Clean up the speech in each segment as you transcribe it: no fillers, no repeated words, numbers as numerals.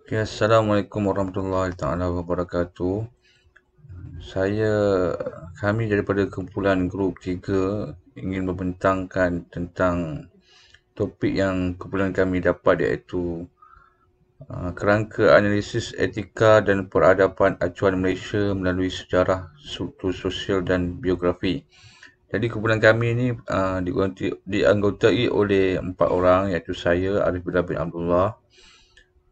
Okay, Assalamualaikum warahmatullahi taala wabarakatuh. Saya kami daripada kumpulan grup 3 ingin membentangkan tentang topik yang kumpulan kami dapat, iaitu kerangka analisis etika dan peradaban acuan Malaysia melalui sejarah, struktur sosial dan biografi. Jadi kumpulan kami ini dianggotai oleh 4 orang, iaitu saya, Arif Billah bin Abdullah,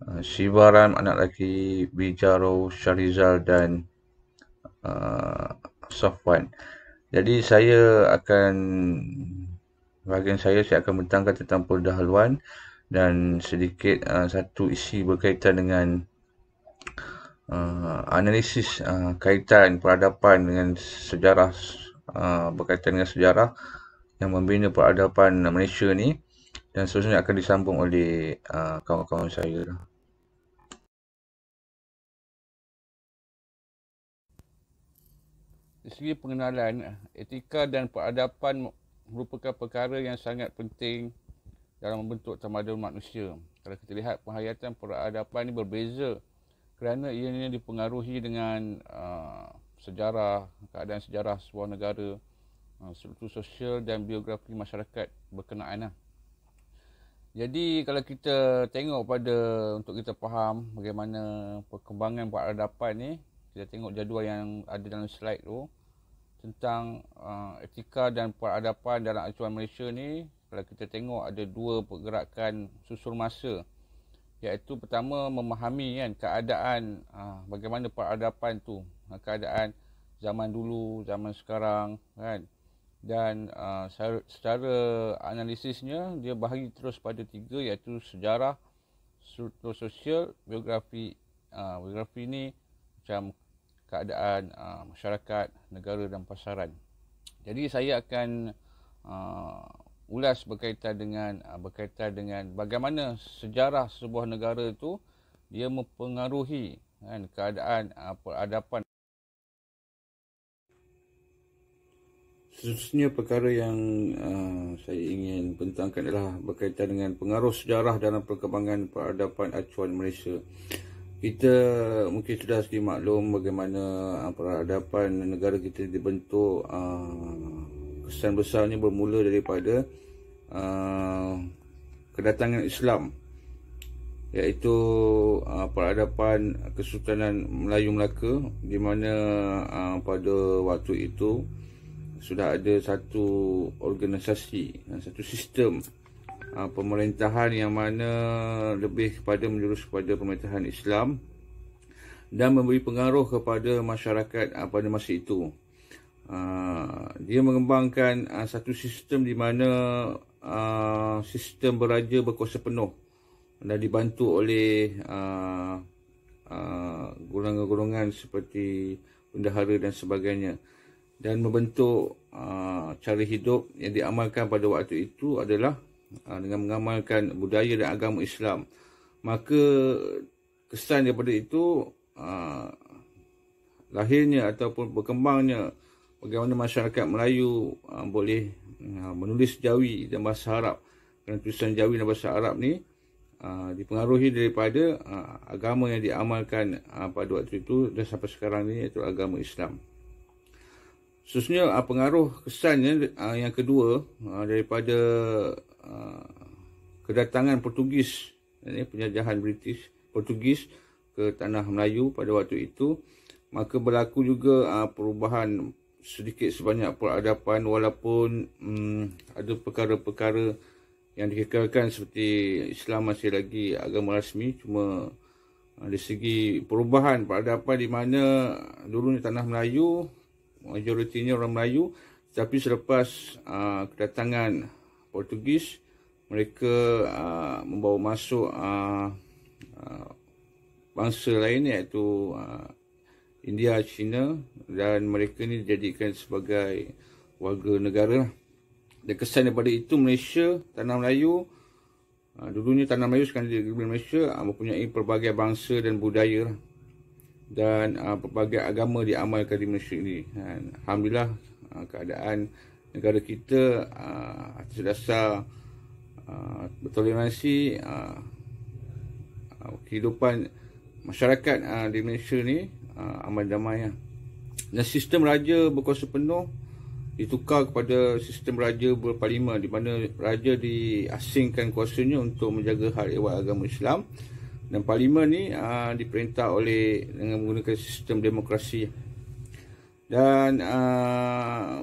Shivaran anak lelaki, Bijaro, Syarizal dan Safwan. Jadi saya akan bentangkan tentang pendahuluan dan sedikit satu isi berkaitan dengan analisis kaitan peradaban dengan sejarah, berkaitan dengan sejarah yang membina peradaban Malaysia ni, dan seterusnya akan disambung oleh kawan-kawan saya. Dari segi pengenalan, etika dan peradaban merupakan perkara yang sangat penting dalam membentuk tamadun manusia. Kalau kita lihat, penghayatan peradaban ini berbeza kerana ianya dipengaruhi dengan sejarah, keadaan sejarah sebuah negara, struktur sosial dan biografi masyarakat berkenaan. Jadi kalau kita tengok untuk kita faham bagaimana perkembangan peradaban ni, kita tengok jadual yang ada dalam slide tu tentang etika dan peradaban dalam acuan Malaysia ni. Kalau kita tengok, ada dua pergerakan susul masa, iaitu pertama memahami keadaan bagaimana peradaban tu, keadaan zaman dulu, zaman sekarang kan. Dan secara analisisnya dia bahagi terus pada tiga, iaitu sejarah, struktur sosial, biografi. Biografi ni macam keadaan masyarakat, negara dan pasaran. Jadi saya akan ulas berkaitan dengan bagaimana sejarah sebuah negara itu dia mempengaruhi keadaan peradaban. Seterusnya perkara yang saya ingin bentangkan adalah berkaitan dengan pengaruh sejarah dalam perkembangan peradaban acuan Malaysia. Kita mungkin sudah sedikit maklum bagaimana peradaban negara kita dibentuk. Kesan besarnya bermula daripada kedatangan Islam, iaitu peradaban Kesultanan Melayu Melaka, di mana pada waktu itu sudah ada satu organisasi, satu sistem pemerintahan yang mana lebih menjurus kepada pemerintahan Islam dan memberi pengaruh kepada masyarakat pada masa itu. Dia mengembangkan satu sistem di mana sistem beraja berkuasa penuh dan dibantu oleh golongan-golongan seperti bendahara dan sebagainya, dan membentuk cara hidup yang diamalkan pada waktu itu adalah dengan mengamalkan budaya dan agama Islam. Maka kesan daripada itu lahirnya ataupun berkembangnya bagaimana masyarakat Melayu boleh menulis Jawi dan bahasa Arab. Kerana tulisan Jawi dan bahasa Arab ni dipengaruhi daripada agama yang diamalkan pada waktu itu dan sampai sekarang ni, iaitu agama Islam. Seterusnya pengaruh kesannya yang kedua daripada kedatangan Portugis, penjajahan Portugis ke tanah Melayu pada waktu itu, maka berlaku juga perubahan sedikit sebanyak peradaban, walaupun ada perkara-perkara yang dikekalkan seperti Islam masih lagi agama rasmi. Cuma dari segi perubahan peradaban, di mana dulunya tanah Melayu majoritinya orang Melayu, tapi selepas kedatangan Portugis, mereka membawa masuk bangsa lain, iaitu India, China, dan mereka ni dijadikan sebagai warga negara. Dan kesan daripada itu, Malaysia, tanah Melayu, dulunya tanah Melayu, sekarang di Malaysia, mempunyai pelbagai bangsa dan budaya dan pelbagai agama diamalkan di Malaysia ini. Alhamdulillah, keadaan negara kita atas dasar bertoleransi, kehidupan masyarakat di Malaysia ni aman damai lah. Dan sistem raja berkuasa penuh ditukar kepada sistem raja berparlimen, di mana raja diasingkan kuasanya untuk menjaga hal ehwal agama Islam, dan parlimen ni diperintah oleh dengan menggunakan sistem demokrasi. Dan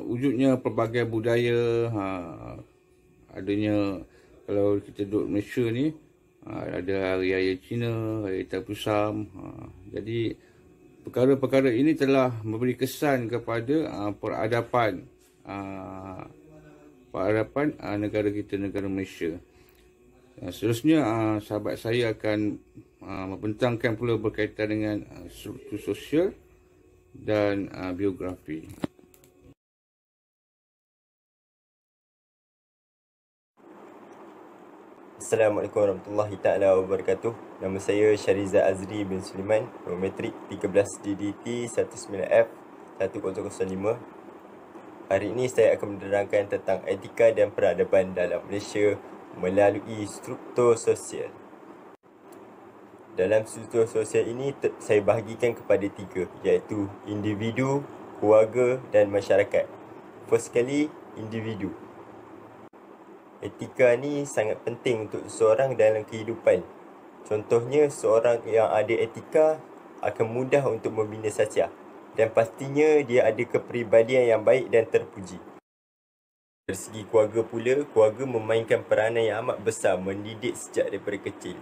wujudnya pelbagai budaya, adanya, kalau kita duduk Malaysia ni ada Hari Raya Cina, Hari Taipusam. Jadi perkara-perkara ini telah memberi kesan kepada peradaban negara kita, negara Malaysia. Seterusnya sahabat saya akan membentangkan pula berkaitan dengan struktur sosial dan biografi. Assalamualaikum warahmatullahi taala wabarakatuh. Nama saya Syariza Azri bin Sulaiman, nombor metrik 13 DDT 19F 1005. Hari ini saya akan menerangkan tentang etika dan peradaban dalam Malaysia melalui struktur sosial. Dalam struktur sosial ini saya bahagikan kepada 3, iaitu individu, keluarga dan masyarakat. First sekali, individu. Etika ni sangat penting untuk seseorang dalam kehidupan. Contohnya, seorang yang ada etika akan mudah untuk membina sasia, dan pastinya dia ada kepribadian yang baik dan terpuji. Dari segi keluarga pula, keluarga memainkan peranan yang amat besar mendidik sejak daripada kecil.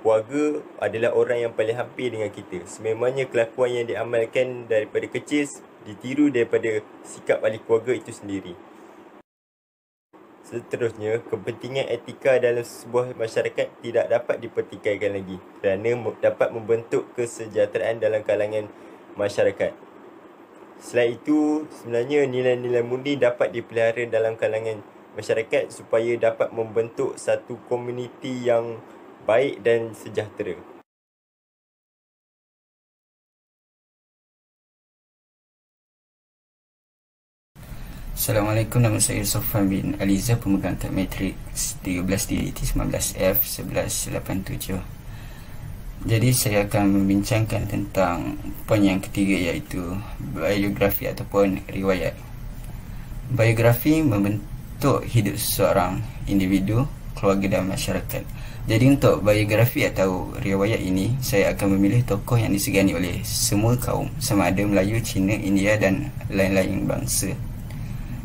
Keluarga adalah orang yang paling hampir dengan kita. Sememangnya kelakuan yang diamalkan daripada kecil ditiru daripada sikap ahli keluarga itu sendiri. Seterusnya, kepentingan etika dalam sebuah masyarakat tidak dapat dipertikaikan lagi kerana dapat membentuk kesejahteraan dalam kalangan masyarakat. Selain itu, sebenarnya nilai-nilai murni dapat dipelihara dalam kalangan masyarakat supaya dapat membentuk satu komuniti yang baik dan sejahtera. Assalamualaikum, nama saya Sofwan bin Aliza, pemegang kad metrik 13 DDT 19F 1187. Jadi saya akan membincangkan tentang poin yang ketiga, iaitu biografi ataupun riwayat. Biografi membentuk hidup seseorang, individu, keluarga dan masyarakat. Jadi untuk biografi atau riwayat ini, saya akan memilih tokoh yang disegani oleh semua kaum, sama ada Melayu, Cina, India dan lain-lain bangsa,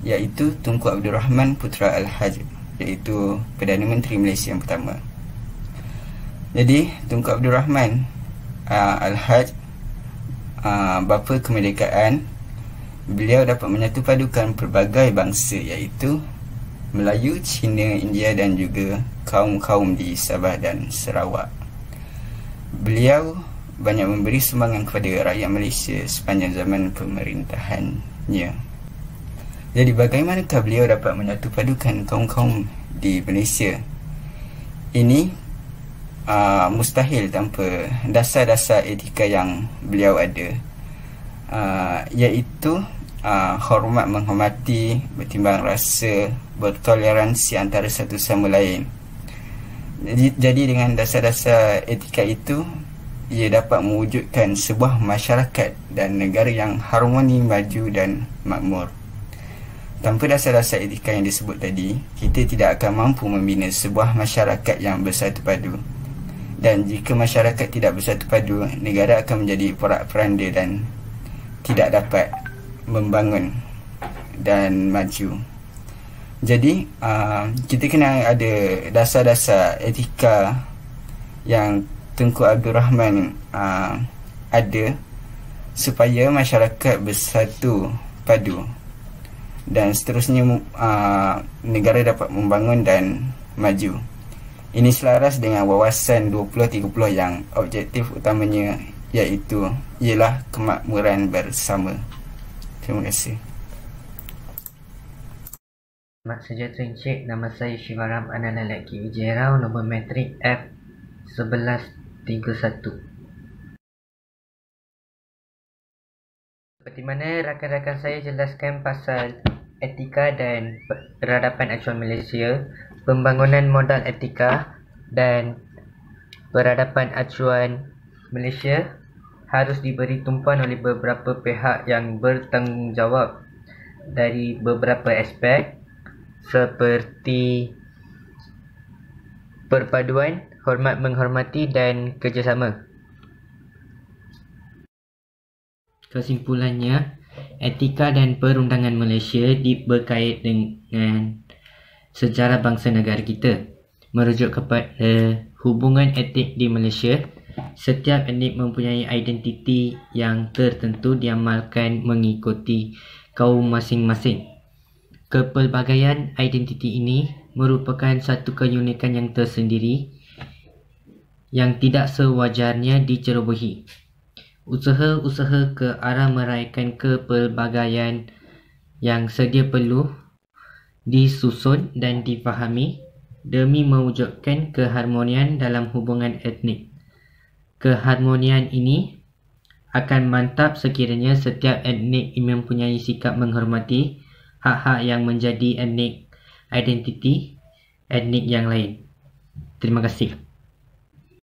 iaitu Tunku Abdul Rahman Putra Al-Haj, iaitu Perdana Menteri Malaysia yang pertama. Jadi Tunku Abdul Rahman Al-Haj, bapa kemerdekaan, beliau dapat menyatupadukan pelbagai bangsa, iaitu Melayu, Cina, India dan juga kaum-kaum di Sabah dan Sarawak. Beliau banyak memberi sumbangan kepada rakyat Malaysia sepanjang zaman pemerintahannya. Jadi bagaimanakah beliau dapat menyatupadukan kaum-kaum di Malaysia? Ini mustahil tanpa dasar-dasar etika yang beliau ada, iaitu hormat menghormati, bertimbang rasa, bertoleransi antara satu sama lain. Jadi dengan dasar-dasar etika itu, ia dapat mewujudkan sebuah masyarakat dan negara yang harmoni, maju dan makmur. Tanpa dasar-dasar etika yang disebut tadi, kita tidak akan mampu membina sebuah masyarakat yang bersatu padu. Dan jika masyarakat tidak bersatu padu, negara akan menjadi porak-poranda dan tidak dapat membangun dan maju. Jadi kita kena ada dasar-dasar etika yang Tunku Abdul Rahman ada, supaya masyarakat bersatu padu dan seterusnya negara dapat membangun dan maju. Ini selaras dengan wawasan 2030 yang objektif utamanya ialah kemakmuran bersama. Terima kasih. Selamat sejahtera Encik, nama saya Syifaram Anand Lalaki Wijaya, nombor metrik F1131. Seperti mana rakan-rakan saya jelaskan pasal etika dan peradaban acuan Malaysia, pembangunan modal etika dan peradaban acuan Malaysia harus diberi tumpuan oleh beberapa pihak yang bertanggungjawab dari beberapa aspek seperti perpaduan, hormat menghormati dan kerjasama. Kesimpulannya, etika dan perundangan Malaysia berkait dengan sejarah bangsa negara kita. Merujuk kepada hubungan etik di Malaysia, setiap etnik mempunyai identiti yang tertentu diamalkan mengikuti kaum masing-masing. Kepelbagaian identiti ini merupakan satu keunikan yang tersendiri yang tidak sewajarnya dicerobohi. Usaha-usaha ke arah meraihkan kepelbagaian yang sedia perlu disusun dan difahami demi mewujudkan keharmonian dalam hubungan etnik. Keharmonian ini akan mantap sekiranya setiap etnik mempunyai sikap menghormati hak-hak yang menjadi identiti etnik yang lain. Terima kasih.